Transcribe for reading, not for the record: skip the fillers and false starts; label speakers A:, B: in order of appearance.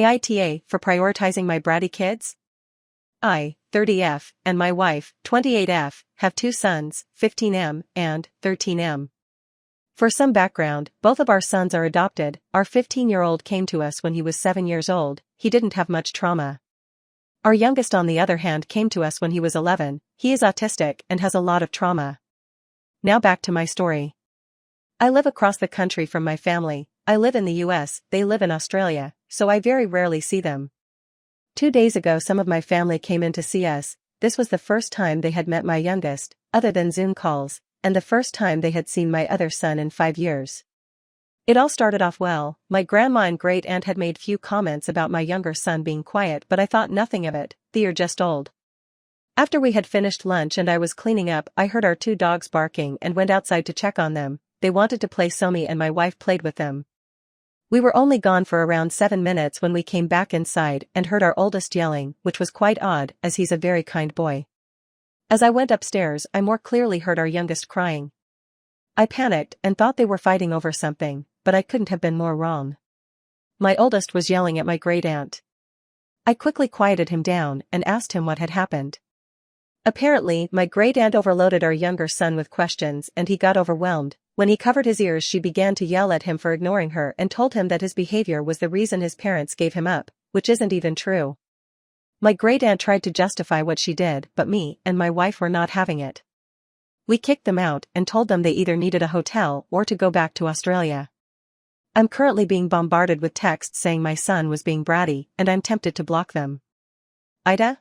A: ITA for prioritizing my bratty kids? I, 30F, and my wife, 28F, have two sons, 15M and 13M. For some background, both of our sons are adopted. Our 15-year-old came to us when he was 7 years old. He didn't have much trauma. Our youngest, on the other hand, came to us when he was 11. He is autistic and has a lot of trauma. Now back to my story. I live across the country from my family. I live in the US, they live in Australia, so I very rarely see them. 2 days ago some of my family came in to see us. This was the first time they had met my youngest, other than Zoom calls, and the first time they had seen my other son in 5 years. It all started off well. My grandma and great-aunt had made few comments about my younger son being quiet, but I thought nothing of it. They're just old. After we had finished lunch and I was cleaning up, I heard our 2 dogs barking and went outside to check on them. They wanted to play, so me and my wife played with them. We were only gone for around 7 minutes when we came back inside and heard our oldest yelling, which was quite odd, as he's a very kind boy. As I went upstairs, I more clearly heard our youngest crying. I panicked and thought they were fighting over something, but I couldn't have been more wrong. My oldest was yelling at my great-aunt. I quickly quieted him down and asked him what had happened. Apparently, my great-aunt overloaded our younger son with questions and he got overwhelmed. When he covered his ears, she began to yell at him for ignoring her and told him that his behavior was the reason his parents gave him up, which isn't even true. My great-aunt tried to justify what she did, but me and my wife were not having it. We kicked them out and told them they either needed a hotel or to go back to Australia. I'm currently being bombarded with texts saying my son was being bratty, and I'm tempted to block them. Ida?